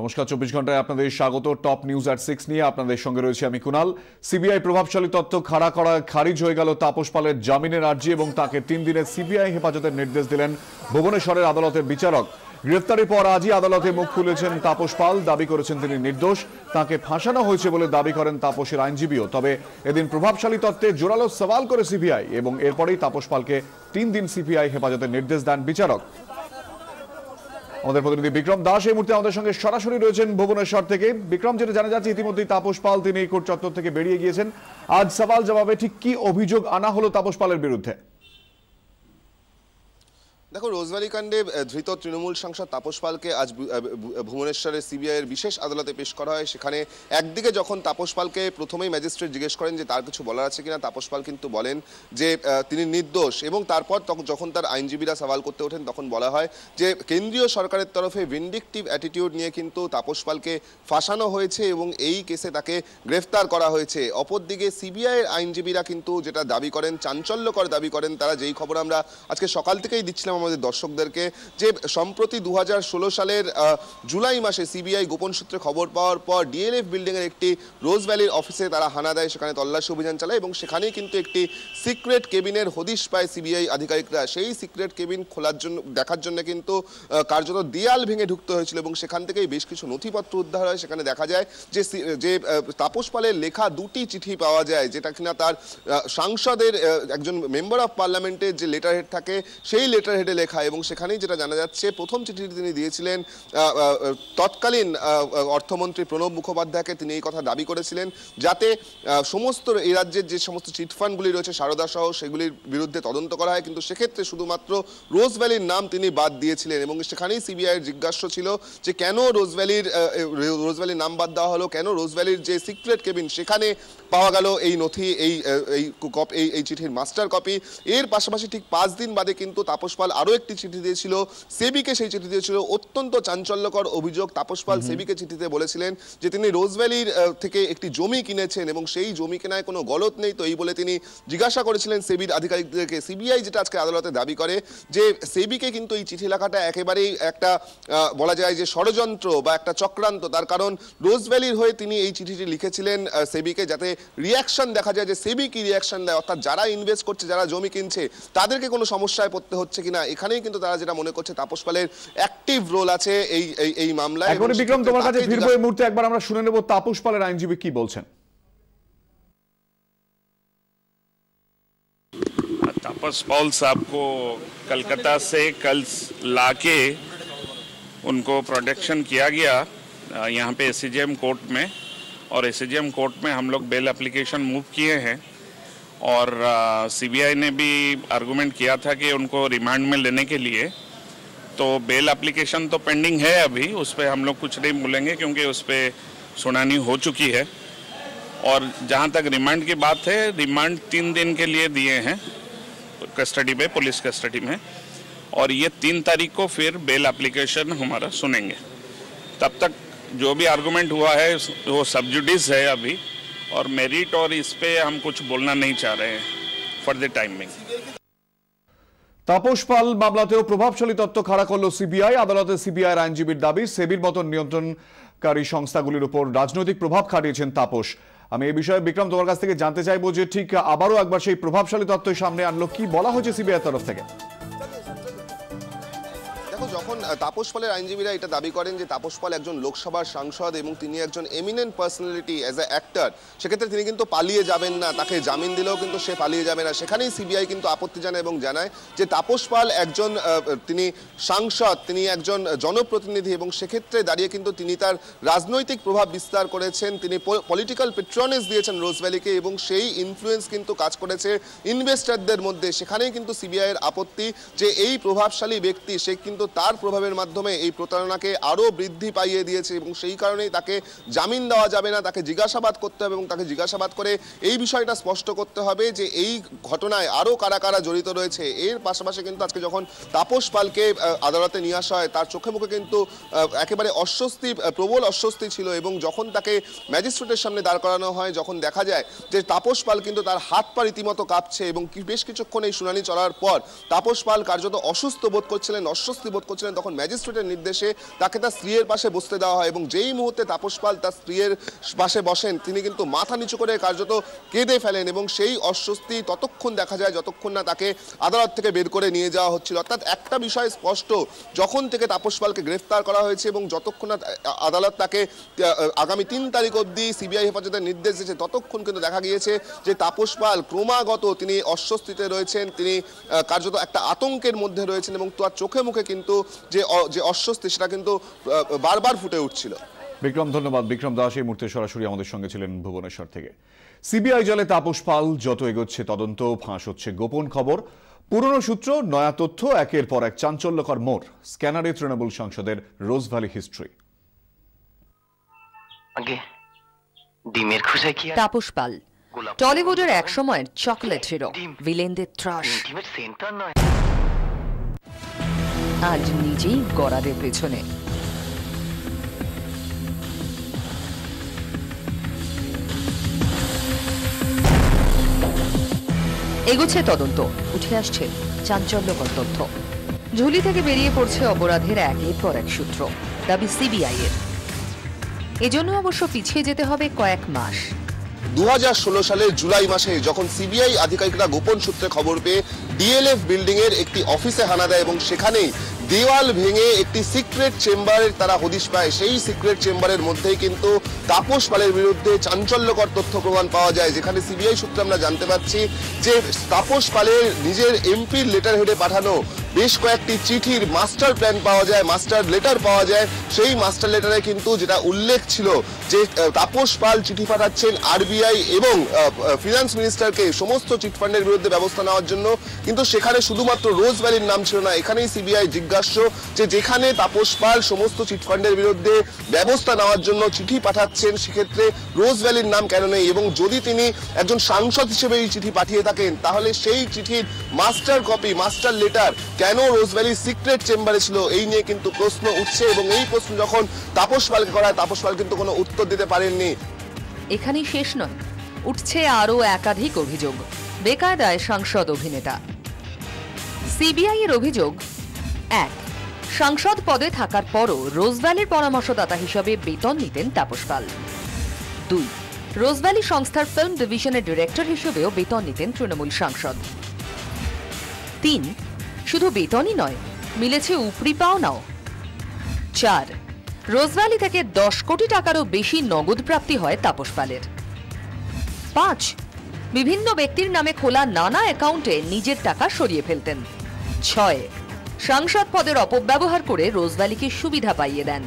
নমস্কার 24 ঘন্টায় আপনাদের স্বাগত। টপ নিউজ এট 6 নিয়ে আপনাদের সঙ্গে রয়েছে আমি কুনাল। সিবিআই প্রভাবশালী তথ্য খারিজ হয়ে গেল তাপস পালের জামিনের আর্জি এবং তাকে 3 দিনের সিবিআই হেফাজতের নির্দেশ দিলেন ভুবনেশ্বরের আদালতের বিচারক। গ্রেফতারের পর আজই আদালতে মুখ খুলেছেন তাপস পাল। দাবি করেছেন তিনি নির্দোষ, তাকে ফাঁসানো হয়েছে বলে দাবি করেন তাপসের আইনজীবীও। তবে এদিন প্রভাবশালী তত্ত্বে জোরালো সওয়াল করে সিবিআই এবং এরপরেই তাপস পালকে 3 দিন সিবিআই হেফাজতের নির্দেশ দেন বিচারক। আমাদের প্রতিনিধি বিক্রম দাস এই মুহূর্তে আমাদের সঙ্গে সরাসরি রয়েছেন ভুবনেশ্বর থেকে। বিক্রম, যেটা জানা যাচ্ছে ইতিমধ্যেই তাপস পাল তিনি কোর্ট চত্বর থেকে বেরিয়ে গিয়েছেন। আজ সওয়াল জবাবে ঠিক কি অভিযোগ আনা হলো তাপস পালের বিরুদ্ধে? দেখো, রোজভ্যালি কাণ্ডে ধৃত তৃণমূল সাংসদ তাপস পালকে আজ ভুবনেশ্বরের সিবিআইয়ের বিশেষ আদালতে পেশ করা হয়। সেখানে একদিকে যখন তাপস পালকে প্রথমেই ম্যাজিস্ট্রেট জিজ্ঞেস করেন যে তার কিছু বলার আছে কিনা, তাপস পাল কিন্তু বলেন যে তিনি নির্দোষ এবং তারপর যখন তার আইনজীবীরা সওয়াল করতে ওঠেন তখন বলা হয় যে কেন্দ্রীয় সরকারের তরফে ভিন্ডিকটিভ অ্যাটিটিউড নিয়ে কিন্তু তাপস পালকে ফাঁসানো হয়েছে এবং এই কেসে তাকে গ্রেফতার করা হয়েছে। অপরদিকে সিবিআইয়ের আইনজীবীরা কিন্তু যেটা দাবি করেন, চাঞ্চল্যকর দাবি করেন তারা, যেই খবর আমরা আজকে সকাল থেকেই দিচ্ছিলাম আমাদের দর্শকদেরকে, যে সম্প্রতি 2016 সালের জুলাই মাসে সিবিআই গোপন সূত্রে খবর পাওয়ার পর ডিএলএফ বিল্ডিং এর একটি রোজভ্যালির অফিসে তারা হানা দেয়, সেখানে তল্লাশি অভিযান চালায় এবং সেখানেই কিন্তু একটি সিক্রেট কেবিনের হদিশ পায় সিবিআই আধিকারিকরা। সেই সিক্রেট কেবিন খোলার জন্য দেখার জন্য কিন্তু কার্যত দেয়াল ভেঙে ঢুকতে হয়েছিল এবং সেখান থেকেই বেশ কিছু নথিপত্র উদ্ধার হয়। সেখানে দেখা যায় যে তাপস পালের লেখা 2টি চিঠি পাওয়া যায়, যেটা কিনা তার সাংসদের একজন মেম্বার অফ পার্লামেন্টের যে লেটার হেড থাকে সেই লেটার হেডে লেখা। এবং সেখানেই যেটা জানা যাচ্ছে প্রথম চিঠিটি তিনি দিয়েছিলেন তৎকালীন অর্থমন্ত্রী প্রণব মুখোপাধ্যায়কে। তিনি এই কথা দাবি করেছিলেন যাতে সমস্ত এই রাজ্যের যে সমস্ত চিটফান্ডগুলি রয়েছে সারদা সহ সেগুলির বিরুদ্ধে তদন্ত করা হয়, কিন্তু সেক্ষেত্রে শুধুমাত্র রোজভ্যালির নাম তিনি বাদ দিয়েছিলেন এবং সেখানেই সিবিআইয়ের জিজ্ঞাসা ছিল যে কেন রোজভ্যালির নাম বাদ দেওয়া হলো, কেন রোজভ্যালির যে সিক্রেট কেবিন সেখানে পাওয়া গেল এই নথি, এই চিঠির মাস্টার কপি। এর পাশাপাশি ঠিক 5 দিন বাদে কিন্তু তাপস পাল আরও একটি চিঠি দিয়েছিল সেবিকে। সেই চিঠি দিয়েছিল অত্যন্ত চাঞ্চল্যকর অভিযোগ। তাপস পাল সেবিকে চিঠিতে বলেছিলেন যে তিনি রোজভ্যালির থেকে একটি জমি কিনেছেন এবং সেই জমি কেনায় কোনো গলত নেই, তো এই বলে তিনি জিজ্ঞাসা করেছিলেন সেবির আধিকারিকদেরকে। সিবিআই যেটা আজকে আদালতে দাবি করে যে সেবিকে কিন্তু এই চিঠি লেখাটা একেবারেই একটা বলা যায় যে ষড়যন্ত্র বা একটা চক্রান্ত। তার কারণ রোজভ্যালির হয়ে তিনি এই চিঠিটি লিখেছিলেন সেবিকে, যাতে রিয়াকশন দেখা যায় যে সেবি কি রিয়াকশন দেয়, অর্থাৎ যারা ইনভেস্ট করছে, যারা জমি কিনছে তাদেরকে কোনো সমস্যায় পড়তে হচ্ছে কিনা। এখানেই কিন্তু তারা যেটা মনে করছে তাপস পালের অ্যাক্টিভ রোল আছে এই মামলায়। এখন বিক্রম, তোমার কাছে ফিরবো এই মুহূর্তে, একবার আমরা শুনে নেব তাপস পালের আইনজীবী কি বলছেন। तापस पाल साहब को कलकत्ता से कल लाके उनको प्रोटेक्शन किया गया यहाँ पे एससीजेएम कोर्ट में, और एससीजेएम कोर्ट में हम लोग बेल एप्लीकेशन मूव किए हैं और सीबीआई ने भी आर्गुमेंट किया था कि उनको रिमांड में लेने के लिए। तो बेल एप्लीकेशन तो पेंडिंग है अभी, उस पर हम लोग कुछ नहीं बोलेंगे क्योंकि उस पर सुनानी हो चुकी है। और जहाँ तक रिमांड की बात है, रिमांड 3 दिन के लिए दिए हैं कस्टडी में, पुलिस कस्टडी में, और ये 3 तारीख को फिर बेल एप्लीकेशन हमारा सुनेंगे। तब तक जो भी आर्गुमेंट हुआ है वो सब जुडिस है अभी, और मेरिट और इस पे हम कुछ बोलना नहीं चाह रहे हैं for the timing. Tapas Pal মামলাতেও প্রভাবশালী তথ্য খাড়া করল সিবিআই। আদালতে সিবিআইয়ের আইনজীবীর দাবি সেবির মতন নিয়ন্ত্রণকারী সংস্থাগুলির উপর রাজনৈতিক প্রভাব খাটিয়েছেন তাপস। আমি এই বিষয়ে বিক্রম তোমার কাছ থেকে জানতে চাইবো যে ঠিক আবারও একবার সেই প্রভাবশালী তথ্য সামনে আনলো, কি বলা হয়েছে সিবিআই তরফ থেকে? যখন তাপস পালের আইনজীবীরা এটা দাবি করেন যে তাপস পাল একজন লোকসভার সাংসদ এবং তিনি একজন eminent personality as a actor, সেক্ষেত্রে তিনি কিন্তু পালিয়ে যাবেন না, তাকে জামিন দিলেও কিন্তু সে পালিয়ে যাবে না। সেখানেই সিবিআই কিন্তু আপত্তি জানায় এবং জানায় যে তাপস পাল একজন তিনি সাংসদ, তিনি একজন জনপ্রতিনিধি এবং সেক্ষেত্রে দাঁড়িয়ে কিন্তু তিনি তার রাজনৈতিক প্রভাব বিস্তার করেছেন, তিনি পলিটিক্যাল পেট্রনেজ দিয়েছেন রোজভ্যালিকে এবং সেই ইনফ্লুয়েন্স কিন্তু কাজ করেছে ইনভেস্টরদের মধ্যে। সেখানেই কিন্তু সিবিআইয়ের আপত্তি যে এই প্রভাবশালী ব্যক্তি সে কিন্তু তার প্রভাবের মাধ্যমে এই প্রতারণাকে আরো বৃদ্ধি পাইয়ে দিয়েছে এবং সেই কারণেই তাকে জামিন দেওয়া যাবে না, তাকে জিজ্ঞাসাবাদ করতে হবে এবং তাকে জিজ্ঞাসাবাদ করে এই বিষয়টা স্পষ্ট করতে হবে যে এই ঘটনায় আরো কারা কারা জড়িত রয়েছে। এর পাশাপাশি কিন্তু আজকে যখন তাপস পালকে আদালতে নিয়ে আসা হয় তার চোখে মুখে কিন্তু একেবারে প্রবল অস্বস্তি ছিল এবং যখন তাকে ম্যাজিস্ট্রেটের সামনে দাঁড় করানো হয়, যখন দেখা যায় যে তাপস পাল কিন্তু তার হাত পা রীতিমতো কাঁপছে এবং বেশ কিছুক্ষণ এই শুনানি চলার পর তাপস পাল কার্যত অসুস্থ বোধ করছিলেন, অস্বস্তি বোধ করছিলেন তখন ম্যাজিস্ট্রেটের নির্দেশে তাকে তার স্ত্রীর পাশে বসতে দেওয়া হয় এবং যেই মুহূর্তে তাপস পাল তার স্ত্রীর পাশে বসেন তিনি কিন্তু মাথা নিচু করে কার্যত কেঁদে ফেলেন এবং সেই অস্বস্তি ততক্ষণ দেখা যায় যতক্ষণ না তাকে আদালত থেকে বের করে নিয়ে যাওয়া হচ্ছিল। অর্থাৎ একটা বিষয় স্পষ্ট, যখন থেকে তাপস পালকে গ্রেফতার করা হয়েছে এবং যতক্ষণ না আদালত তাকে আগামী 3 তারিখ অবধি সিবিআই হেফাজতের নির্দেশ দিয়েছে ততক্ষণ কিন্তু দেখা গিয়েছে যে তাপস পাল ক্রমাগত তিনি অস্বস্তিতে রয়েছেন, তিনি কার্যত একটা আতঙ্কের মধ্যে রয়েছেন এবং তার চোখে মুখে কিন্তু যে অস্বস্তি সেটা কিন্তু বারবার ফুটে উঠছিল। বিক্রম, ধন্যবাদ। বিক্রম দাস এই মুহূর্তে সরাসরি আমাদের সঙ্গে ছিলেন ভুবনেশ্বর থেকে। সিবিআই জালে তাপস পাল, যত এগোচ্ছে তদন্ত, ফাঁস হচ্ছে গোপন খবর, পুরনো সূত্র, নয়া তথ্য, একের পর এক চাঞ্চল্যকর মোড়। স্ক্যানারে তৃণমূল সাংসদের রোজ ভ্যালি হিস্ট্রি। তাপস পাল টলিউডের এক সময়ের চকলেট হিরো, ভিলেনদের ত্রাস, আজ নিজেই গড়াদের পেছনে। এগোচ্ছে তদন্ত, উঠে আসছে চাঞ্চল্যকর তথ্য, ঝুলি থেকে বেরিয়ে পড়ছে অপরাধের একের পর এক সূত্র। দাবি সিবিআই এর। এজন্য অবশ্য পিছিয়ে যেতে হবে কয়েক মাস। 2016 সালের জুলাই মাসে যখন সিবিআই আধিকারিকরা গোপন সূত্রে খবর পেয়ে ডিএলএফ বিল্ডিং এর একটি অফিসে হানা দেয় এবং সেখানেই দেওয়াল ভেঙে একটি সিক্রেট চেম্বারের তারা হদিশ পায়, সেই সিক্রেট চেম্বারের মধ্যেই কিন্তু তাপস পালের বিরুদ্ধে চাঞ্চল্যকর তথ্য প্রমাণ পাওয়া যায়, যেখানে সিবিআই সূত্রে আমরা জানতে পাচ্ছি যে তাপস পালের নিজের এমপির লেটার হেডে পাঠানো বেশ কয়েকটি চিঠির মাস্টার প্ল্যান পাওয়া যায়, মাস্টার লেটার পাওয়া যায়। সেই মাস্টার লেটারে কিন্তু যেটা উল্লেখ ছিল যে তাপস পাল চিঠি পাঠাচ্ছেন আরবিআই এবং ফিনান্স মিনিস্টারকে সমস্ত চিটফান্ডের বিরুদ্ধে ব্যবস্থা নেওয়ার জন্য, কিন্তু সেখানে শুধুমাত্র রোজ ভ্যালির নাম ছিল না। এখানেই সিবিআই জিজ্ঞাসা যে যেখানে তাপস পাল সমস্ত চিটফান্ডের বিরুদ্ধে ব্যবস্থা নেওয়ার জন্য চিঠি পাঠাচ্ছেন সেক্ষেত্রে রোজ ভ্যালির নাম কেন নেই, এবং যদি তিনি একজন সাংসদ হিসেবে এই চিঠি পাঠিয়ে থাকেন তাহলে সেই চিঠির মাস্টার কপি, মাস্টার লেটার কেন রোজ ভ্যালির সিক্রেট চেম্বারে ছিল, এই নিয়ে কিন্তু প্রশ্ন উঠছে। এবং এই প্রশ্ন যখন তাপস পালকে করা হয়, তাপস পাল কিন্তু কোনো উত্তর দিতে পারেননি। এখানেই শেষ নয়, উঠছে আরও একাধিক অভিযোগ। বেকায়দায় সাংসদ অভিনেতা। সিবিআই এর অভিযোগ, 1. সাংসদ পদে থাকার পরও রোজভ্যালির পরামর্শদাতা হিসাবে বেতন নিতেন তাপস পাল। 2. রোজভ্যালি সংস্থার ফিল্ম ডিভিশনের ডিরেক্টর হিসেবেও বেতন নিতেন তৃণমূল সাংসদ। 3. শুধু বেতনই নয়, মিলেছে উপরি পাওনাও। 4. রোজভ্যালি থেকে 10 কোটি টাকারও বেশি নগদ প্রাপ্তি হয় তাপস পালের। 5. বিভিন্ন ব্যক্তির নামে খোলা নানা অ্যাকাউন্টে নিজের টাকা সরিয়ে ফেলতেন। 6. সাংসদ পদের অপব্যবহার করে রোজভ্যালিকে সুবিধা পাইয়ে দেন।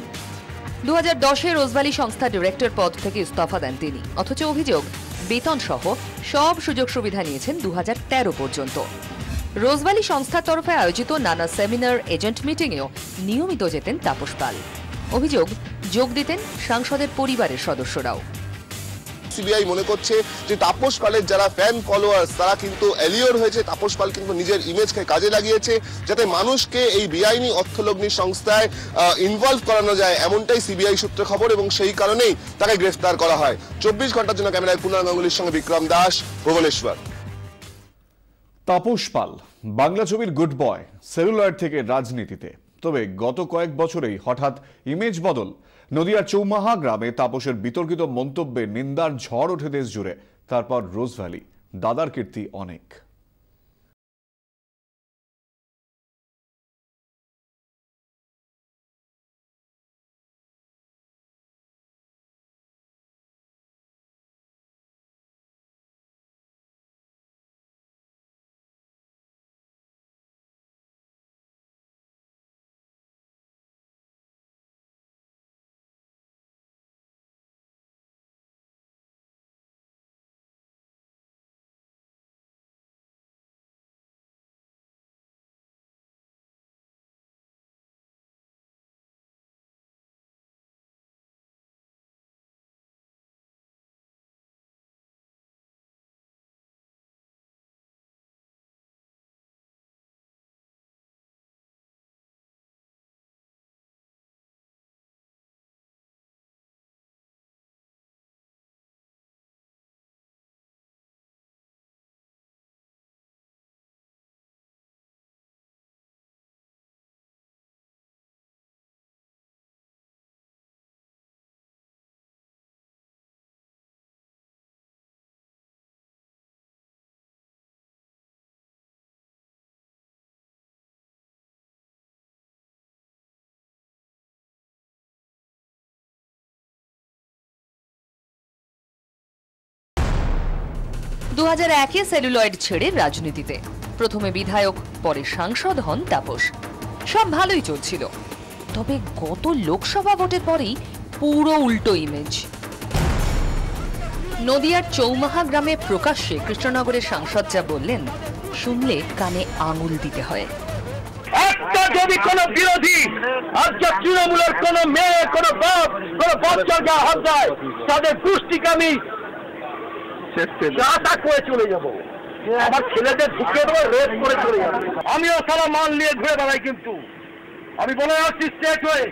2010-এ রোজভ্যালি সংস্থা ডিরেক্টর পদ থেকে ইস্তফা দেন তিনি, অথচ অভিযোগ বেতন সহ সব সুযোগ সুবিধা নিয়েছেন 2013 পর্যন্ত। রোজভ্যালি সংস্থার তরফে আয়োজিত নানা সেমিনার, এজেন্ট মিটিংয়েও নিয়মিত যেতেন তাপস পাল। অভিযোগ, যোগ দিতেন সাংসদের পরিবারের সদস্যরাও। সিবিআই মনে করছে যে তাপস পালের যারা ফ্যান ফলোয়ার্স তারা কিন্তু এলিওর হয়েছে, তাপস পাল কিন্তু নিজের ইমেজকে কাজে লাগিয়েছে যাতে মানুষকে এই বেআইনি অর্থলগ্নি সংস্থায় ইনভলভ করানো যায়, এমনটাই সিবিআই সূত্রে খবর এবং সেই কারণেই তাকে গ্রেফতার করা হয়। 24 ঘন্টার জন্য ক্যামেরায় কুনাল গাঙ্গুলির সঙ্গে বিক্রম দাস, ভুবনেশ্বর। তাপস পাল বাংলা ছবির গুড বয়, সেলুলয়েড থেকে রাজনীতিতে। তবে গত কয়েক বছরেই হঠাৎ ইমেজ বদল। নদিয়ার চৌমাহা গ্রামে তাপসের বিতর্কিত মন্তব্যে নিন্দার ঝড় ওঠে দেশ জুড়ে। তারপর রোজ ভ্যালি, দাদার কীর্তি অনেক। 2001-এ সেলুলয়েড ছেড়ে রাজনীতিতে, প্রথমে বিধায়ক, পরে সাংসদ হন তাপস। সব ভালোই চলছিল, তবে গত লোকসভা ভোটের পরেই পুরো উল্টো ইমেজ। নদিয়ার চৌমাহা গ্রামে প্রকাশ্যে কৃষ্ণনগরের সাংসদ যা বললেন, শুনলে কানে আঙুল দিতে হয়। একটা যদি কোন বিরোধী আজকে তৃণমূলের কোন মেয়ে, কোন বাপ, কোন বাচ্চার গায়ে হাত দেয়, তাদের পুষ্টিকে আমি আশা করে চলে যাবো। আমার ছেলেদের ঢুকে দেবো, রেপ করে চলে যাবো। আমিও সারা মাল নিয়ে ঘুরে বেড়াই, কিন্তু আমি বলে আসছি স্টেট হয়ে,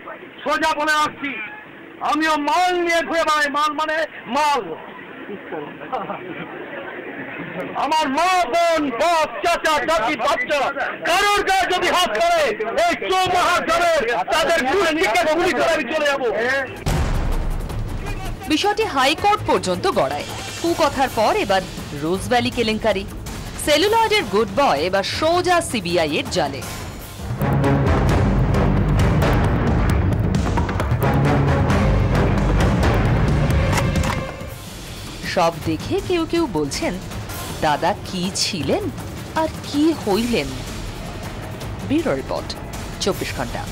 সোজা বলে আসছি, আমিও মাল নিয়ে ঘুরে বেড়াই। মাল মানে মাল। আমার মা, বোন, বাপ, চাচা, চাচি, বাচ্চা কারোর গায়ে যদি হাত করে এই চৌমাহা গ্রামের তাদের গুলি করে আমি চলে যাবো। বিষয়টি হাইকোর্ট পর্যন্ত গড়ায়। কুকথার পর এবার রোজভ্যালি কেলেঙ্কারি। সেলুলয়েডের গুড বয় এবার সোজা সিবিআই এর জালে। সব দেখে কেউ কেউ বলছেন, দাদা কি ছিলেন আর কি হইলেন। ব্যুরো রিপোর্ট, 24 ঘন্টা।